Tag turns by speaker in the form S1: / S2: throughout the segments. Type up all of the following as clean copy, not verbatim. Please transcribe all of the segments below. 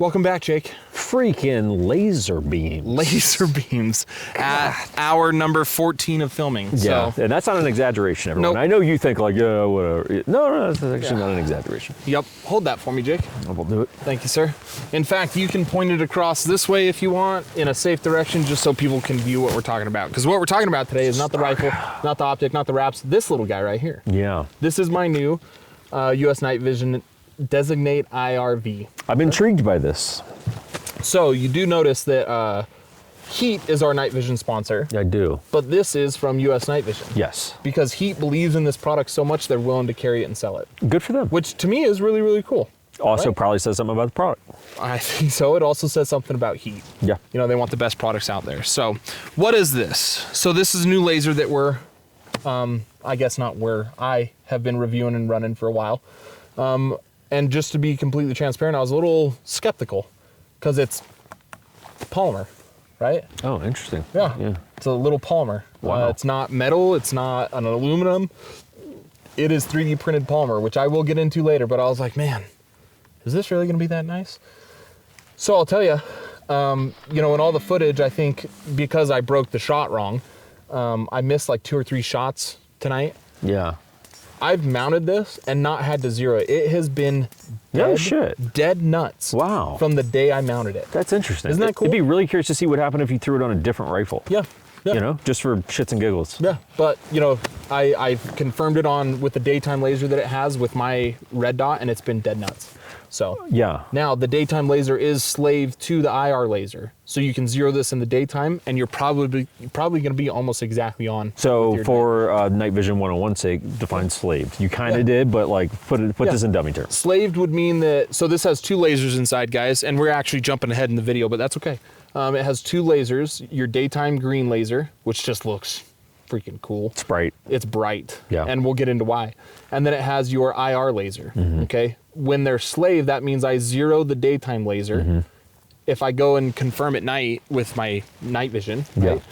S1: Welcome back, Jake.
S2: Freaking laser beams.
S1: Laser beams at hour number 14 of filming.
S2: Yeah,
S1: So.
S2: and that's not an exaggeration, everyone.
S1: Nope.
S2: I know you think like, yeah, whatever. No, that's actually not an exaggeration.
S1: Yep. Hold that for me, Jake.
S2: I will do it.
S1: Thank you, sir. In fact, you can point it across this way if you want, in a safe direction, just so people can view what we're talking about. Because what we're talking about today is not the rifle, not the optic, not the wraps, this little guy right here.
S2: Yeah.
S1: This is my new US Night Vision Designate IRV.
S2: I'm intrigued by this.
S1: So you do notice that Heat is our night vision sponsor.
S2: I do.
S1: But this is from US Night Vision.
S2: Yes.
S1: Because Heat believes in this product so much they're willing to carry it and sell it.
S2: Good for them.
S1: Which to me is really, really cool.
S2: Also
S1: right?
S2: probably says something about the product.
S1: I think so. It also says something about Heat.
S2: Yeah.
S1: You know, they want the best products out there. So what is this? So this is a new laser that we're, I guess not where I have been reviewing and running for a while. And just to be completely transparent, I was a little skeptical because it's polymer, right?
S2: Oh, interesting.
S1: Yeah. It's a little polymer.
S2: Wow.
S1: It's not metal. It's not an aluminum. It is 3D printed polymer, which I will get into later. But I was like, man, is this really going to be that nice? So I'll tell you, you know, in all the footage, I think because I broke the shot wrong, I missed like 2 or 3 shots tonight.
S2: Yeah.
S1: I've mounted this and not had to zero it. It has been dead nuts.
S2: Wow.
S1: From the day I mounted it.
S2: That's interesting.
S1: Isn't that cool?
S2: It'd be really curious to see what happened if you threw it on a different rifle.
S1: Yeah.
S2: You know, just for shits and giggles.
S1: Yeah, but you know, I've confirmed it on with the daytime laser that it has with my red dot, and it's been dead nuts. So
S2: yeah.
S1: Now the daytime laser is slave to the IR laser, so you can zero this in the daytime, and you're probably going to be almost exactly on.
S2: So for Night Vision 101's sake, define slaved. You kind of did, but like put this in dummy terms.
S1: Slaved would mean that. So this has 2 lasers inside, guys, and we're actually jumping ahead in the video, but that's okay. It has 2 lasers. Your daytime green laser, which just looks freaking cool.
S2: It's bright.
S1: It's bright.
S2: Yeah.
S1: And we'll get into why. And then it has your IR laser.
S2: Mm-hmm.
S1: Okay. When they're slave, that means I zero the daytime laser.
S2: Mm-hmm.
S1: If I go and confirm at night with my night vision, right,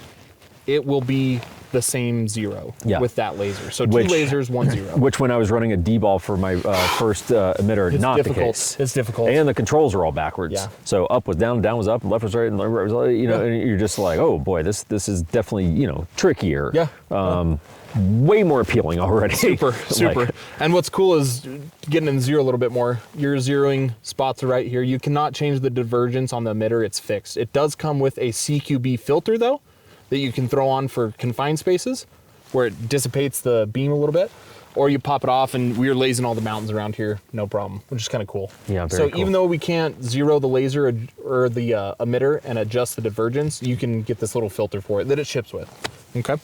S1: it will be the same 0 with that laser. So 2 lasers, 1 0.
S2: Which when I was running a DBAL for my first emitter,
S1: it's
S2: not
S1: difficult.
S2: the case.
S1: It's difficult.
S2: And the controls are all backwards.
S1: Yeah.
S2: So up was down, down was up, left was right, and right was you know, and you're just like, oh boy, this is definitely, you know, trickier.
S1: Yeah.
S2: Way more appealing already.
S1: Super.
S2: Like,
S1: and what's cool is getting in 0 a little bit more. Your zeroing spots are right here. You cannot change the divergence on the emitter. It's fixed. It does come with a CQB filter though, that you can throw on for confined spaces, where it dissipates the beam a little bit, or you pop it off, and we're lasing all the mountains around here, no problem, which is kind of cool.
S2: Yeah, very cool.
S1: Even though we can't zero the laser or the emitter and adjust the divergence, you can get this little filter for it that it ships with. Okay.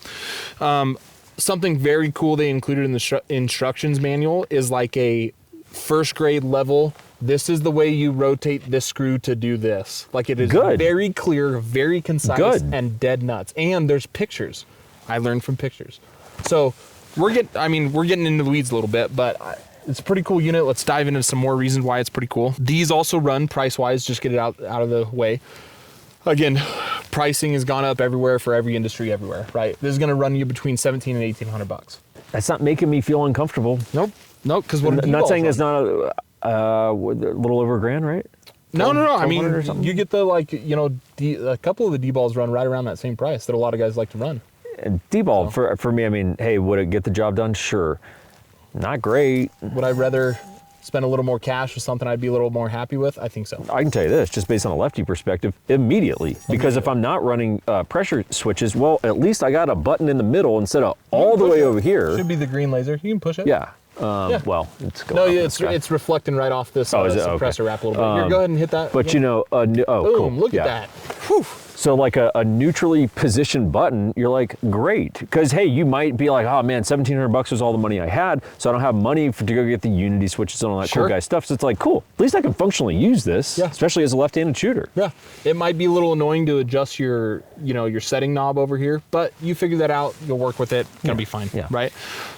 S1: Something very cool they included in the instructions manual is like a first grade level. This is the way you rotate this screw to do this. Like it is very clear, very concise, and dead nuts. And there's pictures. I learned from pictures. So we're getting into the weeds a little bit, but it's a pretty cool unit. Let's dive into some more reasons why it's pretty cool. These also run price-wise, just get it out of the way. Again, pricing has gone up everywhere for every industry everywhere, right? This is going to run you between $1,700 and $1,800.
S2: That's not making me feel uncomfortable.
S1: Nope, because what
S2: I'm not saying it's not a little over $1,000, right?
S1: No. I mean, you get the a couple of the D-balls run right around that same price that a lot of guys like to run.
S2: And D-ball for me, I mean, hey, would it get the job done? Sure. Not great.
S1: Would I rather spend a little more cash or something I'd be a little more happy with? I think so.
S2: I can tell you this, just based on a lefty perspective, immediately. Because if I'm not running pressure switches, well, at least I got a button in the middle instead of all the way over here.
S1: Should be the green laser. You can push it.
S2: Yeah. Well, it's going
S1: it's reflecting right off this suppressor wrap a little bit. Here, go ahead and hit that.
S2: But
S1: again.
S2: you know,
S1: boom,
S2: cool.
S1: Look at that. Whew.
S2: So like a neutrally positioned button, you're like, great. Because hey, you might be like, oh man, $1,700 was all the money I had, so I don't have money to go get the Unity switches and all that cool guy stuff. So it's like, cool, at least I can functionally use this, especially as a left-handed shooter. Yeah,
S1: it might be a little annoying to adjust your setting knob over here, but you figure that out, you'll work with it, gonna be fine, right?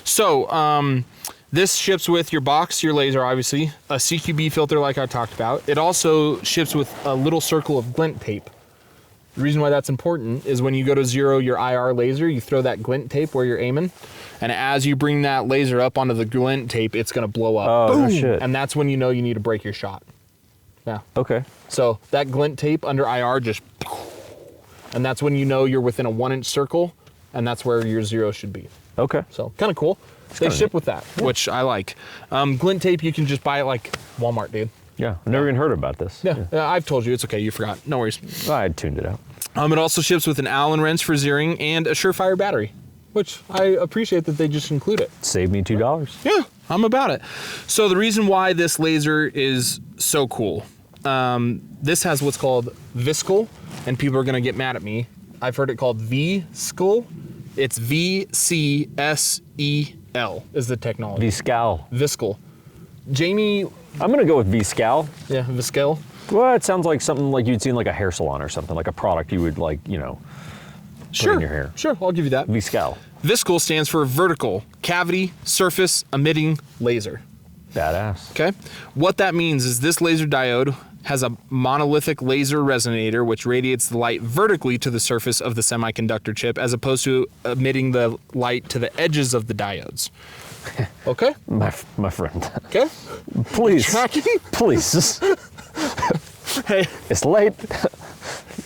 S1: So, this ships with your box, your laser, obviously, a CQB filter like I talked about. It also ships with a little circle of glint tape. The reason why that's important is when you go to zero your IR laser, you throw that glint tape where you're aiming, and as you bring that laser up onto the glint tape, it's gonna blow up.
S2: Oh,
S1: boom!
S2: no shit.
S1: And that's when you know you need to break your shot. Yeah.
S2: Okay.
S1: So that glint tape under IR just, and that's when you know you're within a 1-inch circle, and that's where your zero should be.
S2: Okay.
S1: So kind of cool. They ship with that, which I like. Glint tape, you can just buy it like Walmart, dude.
S2: Yeah, I've never even heard about this.
S1: Yeah, I've told you. It's okay. You forgot. No worries.
S2: I tuned it out.
S1: It also ships with an Allen wrench for zeroing and a Surefire battery, which I appreciate that they just include it.
S2: Save me $2.
S1: Yeah, I'm about it. So the reason why this laser is so cool, this has what's called Viscal, and people are going to get mad at me. I've heard it called V-Skull. It's V-C-S-E-L is the technology.
S2: V-Scal.
S1: Viscal. Jamie...
S2: I'm going to go with V-Scal.
S1: Yeah, Viscal.
S2: Well, it sounds like something like you'd see in like a hair salon or something, like a product you would like, you know, put in your hair.
S1: Sure, I'll give you that.
S2: V-Scal.
S1: Viscal stands for vertical, cavity, surface, emitting laser.
S2: Badass.
S1: Okay? What that means is this laser diode has a monolithic laser resonator which radiates the light vertically to the surface of the semiconductor chip as opposed to emitting the light to the edges of the diodes. Okay?
S2: My friend.
S1: Okay?
S2: Please.
S1: Tracking?
S2: Please.
S1: Hey.
S2: It's late.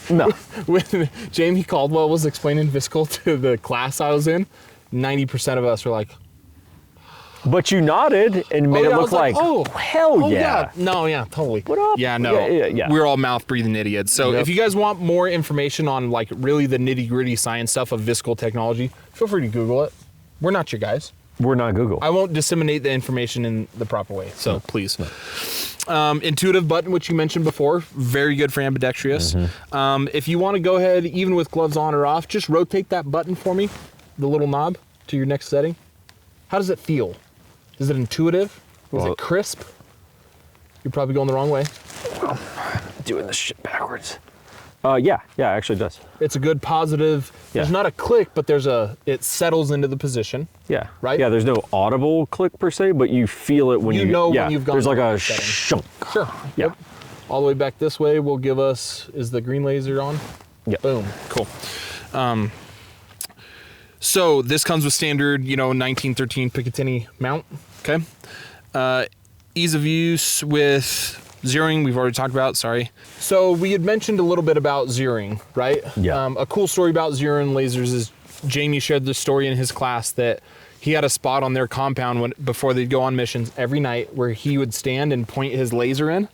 S2: No.
S1: When Jamie Caldwell was explaining Viscal to the class I was in, 90% of us were like,
S2: but you nodded and made it look like,
S1: oh,
S2: hell yeah.
S1: No, yeah, totally.
S2: What up?
S1: Yeah, no.
S2: Yeah.
S1: We're all mouth-breathing idiots. So if you guys want more information on like really the nitty-gritty science stuff of Viscal technology, feel free to Google it. We're not your guys.
S2: We're not Google.
S1: I won't disseminate the information in the proper way, so please. Intuitive button, which you mentioned before, very good for ambidextrous. If you want to go ahead, even with gloves on or off, just rotate that button for me, the little knob, to your next setting. How does it feel? Is it intuitive? Is it crisp? You're probably going the wrong way.
S2: Doing this shit backwards. Yeah, it actually does.
S1: It's a good positive.
S2: Yeah.
S1: There's not a click, but it settles into the position.
S2: Yeah.
S1: Right?
S2: Yeah, there's no audible click per se, but you feel it when
S1: you know when you've gone.
S2: There's like
S1: to
S2: a
S1: the setting.
S2: shunk.
S1: Sure.
S2: Yeah.
S1: Yep. All the way back this way will give us, is the green laser on?
S2: Yep.
S1: Boom. Cool. So this comes with standard, 1913 Picatinny mount. Okay. Ease of use with zeroing, we've already talked about, sorry. So we had mentioned a little bit about zeroing, right?
S2: Yeah.
S1: A cool story about zeroing lasers is Jamie shared the story in his class that he had a spot on their compound before they'd go on missions every night where he would stand and point his laser in.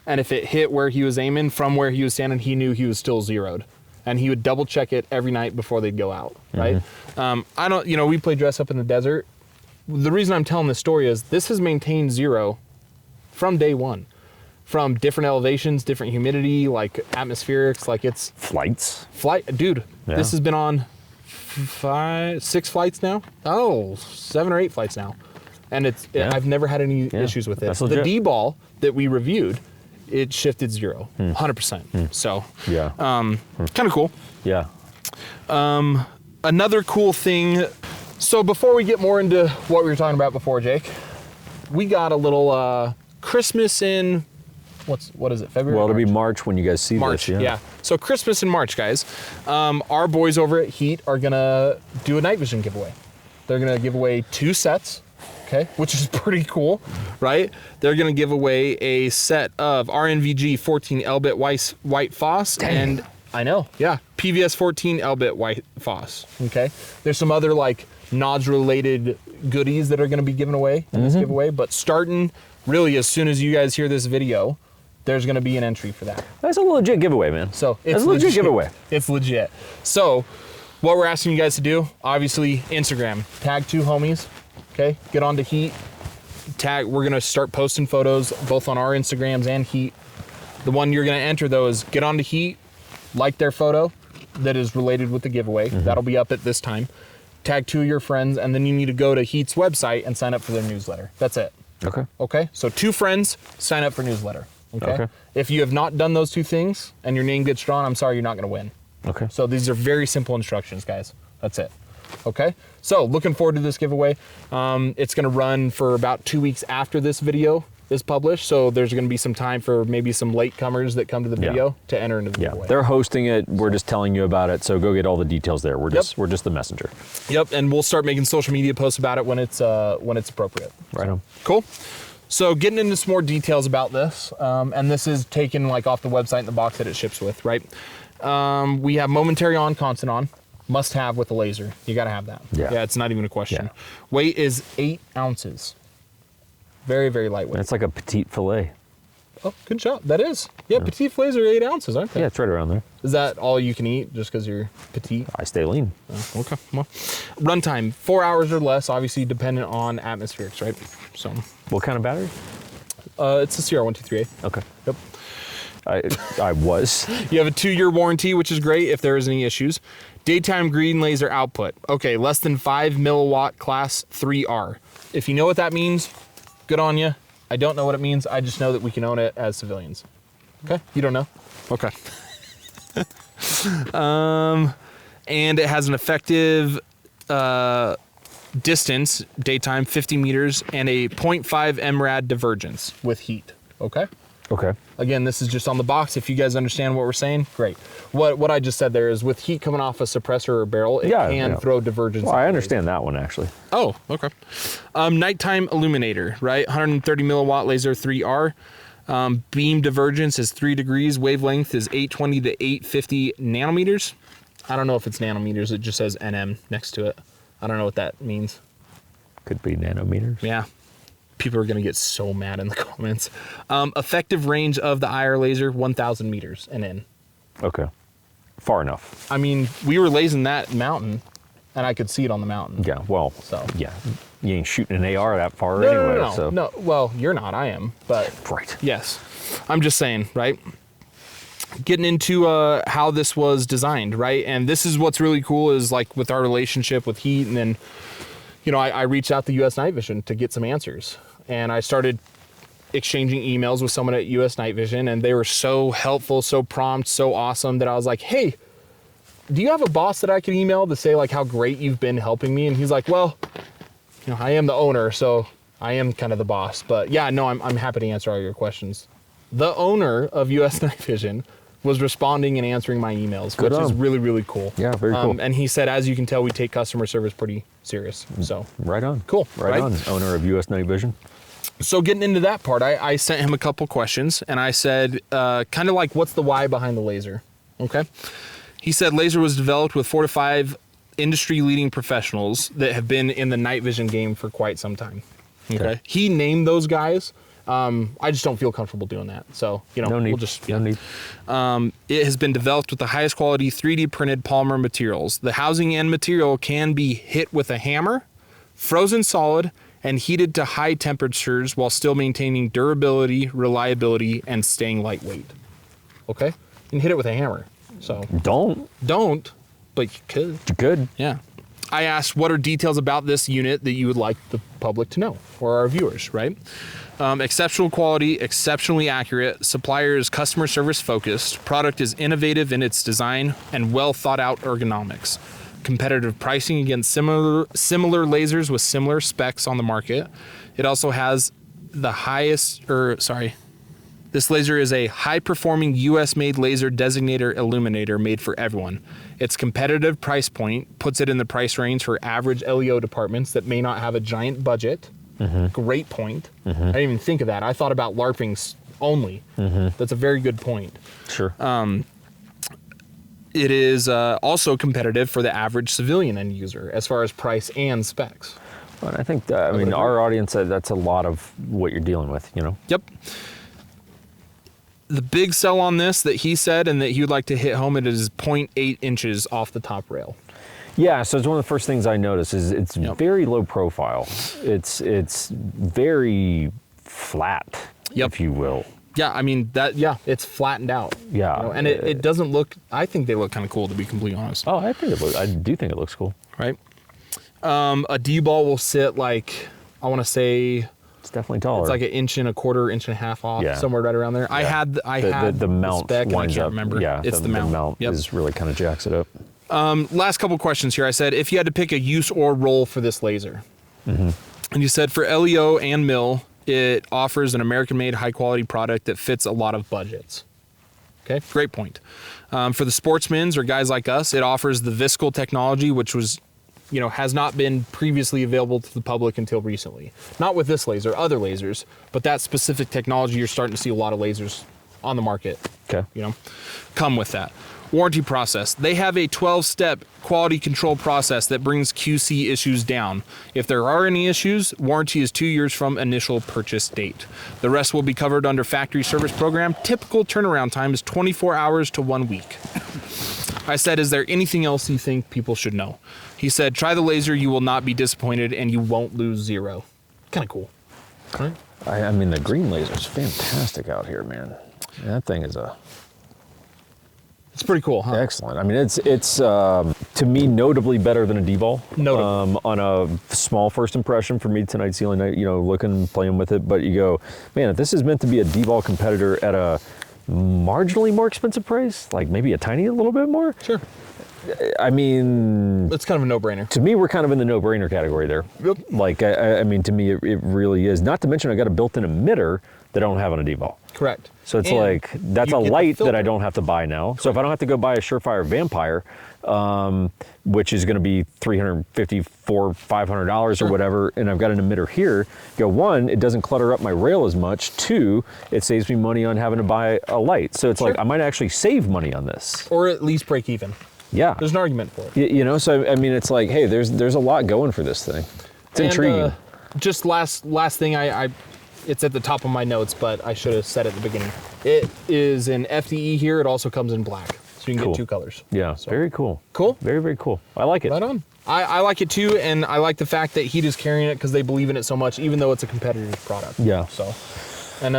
S1: And if it hit where he was aiming from where he was standing, he knew he was still zeroed. And he would double check it every night before they'd go out, right? We play dress up in the desert. The reason I'm telling this story is this has maintained zero from day one. From different elevations, different humidity, like atmospherics, like it's... Dude,
S2: Yeah.
S1: This has been on 6 flights now? Oh, 7 or 8 flights now. And I've never had any issues with it.
S2: That's
S1: The
S2: legit.
S1: D-ball that we reviewed, it shifted zero, 100%. So,
S2: Yeah.
S1: kind of cool.
S2: Yeah.
S1: Another cool thing. So before we get more into what we were talking about before, Jake, we got a little Christmas in... What is it, February?
S2: Well, it'll
S1: March?
S2: be March when you guys see
S1: March,
S2: this.
S1: yeah. So Christmas in March, guys. Our boys over at Heat are gonna do a night vision giveaway. They're gonna give away 2 sets, okay, which is pretty cool, right? They're gonna give away a set of RNVG 14 L-bit white phos and I know, yeah, PVS 14 L-bit white phos. Okay, there's some other like nods related goodies that are gonna be given away in this giveaway, but starting really as soon as you guys hear this video, there's going to be an entry for that.
S2: That's a legit giveaway, man.
S1: So
S2: it's a legit giveaway.
S1: It's legit. So what we're asking you guys to do, obviously Instagram, tag 2 homies, okay? Get on to Heat. We're going to start posting photos both on our Instagrams and Heat. The one you're going to enter though is get on to Heat, like their photo that is related with the giveaway. That'll be up at this time. Tag 2 of your friends, and then you need to go to Heat's website and sign up for their newsletter. That's it. Okay, so 2 friends, sign up for newsletter. Okay? If you have not done those 2 things and your name gets drawn, I'm sorry, you're not going to win.
S2: Okay.
S1: So these are very simple instructions, guys. That's it. Okay? So looking forward to this giveaway. It's going to run for about 2 weeks after this video is published. So there's going to be some time for maybe some latecomers that come to the video to enter into the giveaway.
S2: They're hosting it. We're just telling you about it. So go get all the details there. We're just the messenger.
S1: Yep. And we'll start making social media posts about it when it's appropriate.
S2: Right on.
S1: Cool. So getting into some more details about this, and this is taken like off the website and the box that it ships with, right? We have momentary on, constant on. Must have with a laser. You got to have that. Yeah, it's not even a question. Yeah. Weight is 8 ounces. Very, very lightweight.
S2: It's like a petite fillet.
S1: Oh, good job. That is. Yeah, petite fillets are 8 ounces, aren't they?
S2: Yeah, it's right around there.
S1: Is that all you can eat just because you're petite?
S2: I stay lean.
S1: Oh, okay. Well, runtime, 4 hours or less, obviously dependent on atmospherics, right? So.
S2: What kind of battery?
S1: It's a CR1238.
S2: Okay.
S1: Yep.
S2: I was.
S1: You have a 2-year warranty, which is great if there is any issues. Daytime green laser output. Okay, less than 5 milliwatt class 3R. If you know what that means, good on you. I don't know what it means. I just know that we can own it as civilians. Okay, you don't know? Okay. And it has an effective distance, daytime, 50 meters, and a 0.5 MRAD divergence with heat. Okay?
S2: Okay.
S1: Again, this is just on the box. If you guys understand what we're saying, great. What I just said there is with heat coming off a suppressor or barrel, it can throw divergence.
S2: Well, I understand that one, actually.
S1: Oh, okay. Nighttime Illuminator, right? 130 milliwatt laser 3R. Beam divergence is 3 degrees. Wavelength is 820 to 850 nanometers. I don't know if it's nanometers. It just says NM next to it. I don't know what that means.
S2: Could be nanometers.
S1: Yeah. People are going to get so mad in the comments. Effective range of the IR laser, 1,000 meters and in.
S2: Okay. Far enough.
S1: I mean, we were lasing that mountain, and I could see it on the mountain.
S2: Yeah, well, yeah. You ain't shooting an AR that far anyway.
S1: No, well, you're not. I am. But
S2: right.
S1: Yes. I'm just saying, right? Getting into how this was designed, right? And this is what's really cool is like with our relationship with heat, and then I reached out to US Night Vision to get some answers, and I started exchanging emails with someone at US Night Vision, and they were so helpful, so prompt, so awesome that I was like, hey, do you have a boss that I can email to say like how great you've been helping me? And he's like, well, I am the owner, so I am kind of the boss, but yeah, no, I'm happy to answer all your questions. The owner of US Night Vision was responding and answering my emails, which is really, really cool.
S2: Yeah, very cool.
S1: And he said, as you can tell, we take customer service pretty serious. So
S2: right on.
S1: Cool.
S2: Right on. Owner of US Night Vision.
S1: So getting into that part, I sent him a couple questions, and I said, kind of like, what's the why behind the laser? Okay. He said laser was developed with 4 to 5 industry-leading professionals that have been in the night vision game for quite some time. Okay. He named those guys. I just don't feel comfortable doing that. So,
S2: no need.
S1: We'll just,
S2: no need.
S1: It has been developed with the highest quality 3D printed polymer materials. The housing and material can be hit with a hammer, frozen solid, and heated to high temperatures while still maintaining durability, reliability, and staying lightweight. Okay? You can hit it with a hammer. So
S2: Don't,
S1: but you could.
S2: You could.
S1: Yeah. I asked, what are details about this unit that you would like the public to know, or our viewers, right? Exceptional quality, exceptionally accurate, supplier is customer service focused, product is innovative in its design, and well thought out ergonomics. Competitive pricing against similar lasers with similar specs on the market. It also has the this laser is a high-performing US-made laser designator illuminator made for everyone. Its competitive price point puts it in the price range for average LEO departments that may not have a giant budget. Mm-hmm. Great point. Mm-hmm. I didn't even think of that. I thought about LARPing only. Mm-hmm. That's a very good point.
S2: Sure.
S1: It is also competitive for the average civilian end user as far as price and specs.
S2: Well, I think, our audience, that's a lot of what you're dealing with,
S1: Yep. The big sell on this that he said and that he would like to hit home, it is 0.8 inches off the top rail.
S2: Yeah, so it's one of the first things I notice is it's very low profile. It's very flat, if you will.
S1: Yeah, I mean, it's flattened out.
S2: Yeah.
S1: And it doesn't look, I think they look kind of cool, to be completely honest.
S2: Oh, I do think it looks cool.
S1: Right? A D-ball will sit like, I want to say...
S2: It's definitely taller.
S1: It's like 1.25 inches, inch and a half off, somewhere right around there. Yeah. I had
S2: the mount
S1: spec, and I can't
S2: up.
S1: remember.
S2: Yeah,
S1: it's the mount.
S2: The mount is really kind of jacks it up.
S1: Last couple questions here. I said, if you had to pick a use or role for this laser, and you said for LEO and MIL, it offers an American-made high-quality product that fits a lot of budgets. Okay, great point. For the sportsmen or guys like us, it offers the Viscal technology, which was has not been previously available to the public until recently. Not with this laser, other lasers, but that specific technology, you're starting to see a lot of lasers on the market.
S2: Okay.
S1: Come with that. Warranty process. They have a 12-step quality control process that brings QC issues down. If there are any issues, warranty is 2 years from initial purchase date. The rest will be covered under factory service program. Typical turnaround time is 24 hours to 1 week. I said, is there anything else you think people should know? He said, try the laser, you will not be disappointed, and you won't lose zero. Kind of cool, right?
S2: I mean, the green laser is fantastic out here, man. That thing is
S1: It's pretty cool, huh?
S2: excellent. I mean, it's to me notably better than a DBAL.
S1: Notably.
S2: On a small first impression for me tonight, ceiling night, looking, playing with it. But you go, man, if this is meant to be a DBAL competitor at a marginally more expensive price, like maybe a tiny little bit more.
S1: Sure.
S2: I mean,
S1: It's kind of a no-brainer.
S2: to me, we're kind of in the no-brainer category there.
S1: Yep.
S2: Like, I mean, to me, it really is. Not to mention, I got a built-in emitter that I don't have on a DBAL.
S1: Correct.
S2: So it's
S1: And
S2: like, that's a
S1: you get the
S2: light that I
S1: filter.
S2: don't have to buy now. So if I don't have to go buy a Surefire Vampire, which is going to be $350, $500 or whatever, and I've got an emitter here, one, it doesn't clutter up my rail as much. Two, it saves me money on having to buy a light. So it's like, I might actually save money on this.
S1: Or at least break even.
S2: Yeah.
S1: There's an argument for it.
S2: So I mean, it's like, hey, there's a lot going for this thing. It's intriguing.
S1: Just last thing, it's at the top of my notes, but I should have said it at the beginning. It is an FDE here. It also comes in black, so you can
S2: Cool.
S1: get two colors.
S2: Yeah,
S1: So,
S2: very cool.
S1: Cool.
S2: Very, very cool. I like it.
S1: Right on. I like it too, and I like the fact that Heat is carrying it because they believe in it so much, even though it's a competitive product.
S2: Yeah.
S1: So, and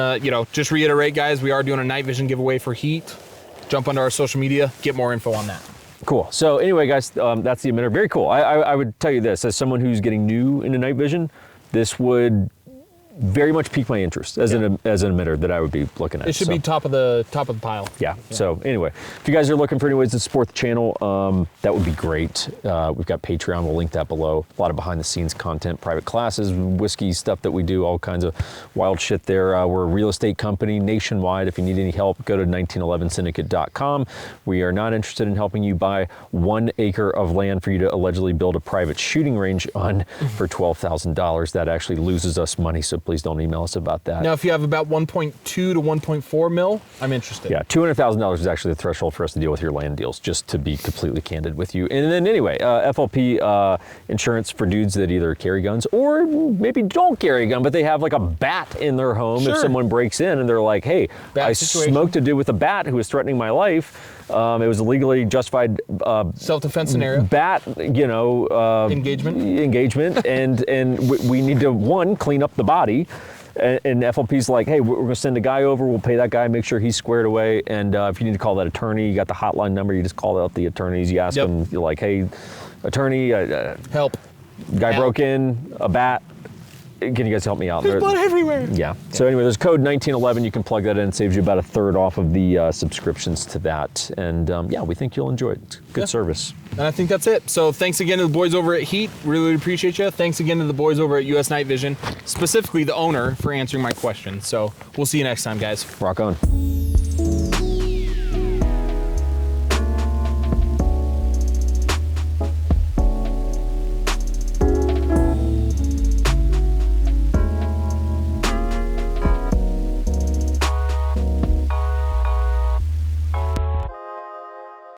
S1: just reiterate, guys, we are doing a night vision giveaway for Heat. Jump onto our social media, get more info on that.
S2: Cool. So anyway, guys, that's the emitter. Very cool. I would tell you this, as someone who's getting new into night vision, this would very much pique my interest as an emitter that I would be looking at.
S1: It should be top of the pile.
S2: Yeah. So anyway, if you guys are looking for any ways to support the channel, that would be great. We've got Patreon. We'll link that below. A lot of behind the scenes content, private classes, whiskey stuff that we do, all kinds of wild shit there. We're a real estate company nationwide. If you need any help, go to 1911syndicate.com. We are not interested in helping you buy 1 acre of land for you to allegedly build a private shooting range on for $12,000. That actually loses us money. So please don't email us about that.
S1: Now, if you have about 1.2 to 1.4 mil, I'm interested.
S2: Yeah, $200,000 is actually the threshold for us to deal with your land deals, just to be completely candid with you. And then anyway, FLP insurance for dudes that either carry guns or maybe don't carry a gun, but they have like a bat in their home.
S1: Sure.
S2: If someone breaks in and they're like, hey,
S1: Bat
S2: I
S1: situation.
S2: smoked a dude with a bat who was threatening my life. It was a legally justified
S1: Self-defense scenario.
S2: bat, engagement, and we need to, one, clean up the body. And FLP's like, hey, we're going to send a guy over. We'll pay that guy, make sure he's squared away. And if you need to call that attorney, you got the hotline number. You just call out the attorneys. You ask them, you're like, hey, attorney,
S1: Help.
S2: guy
S1: Help.
S2: broke in, a bat. Can you guys help me out?
S1: There's blood everywhere.
S2: Yeah. So anyway, there's code 1911. You can plug that in. It saves you about 1/3 off of the subscriptions to that. And yeah, we think you'll enjoy it. It's good service.
S1: And I think that's it. So thanks again to the boys over at Heat. Really appreciate you. Thanks again to the boys over at US Night Vision, specifically the owner, for answering my questions. So we'll see you next time, guys.
S2: Rock on.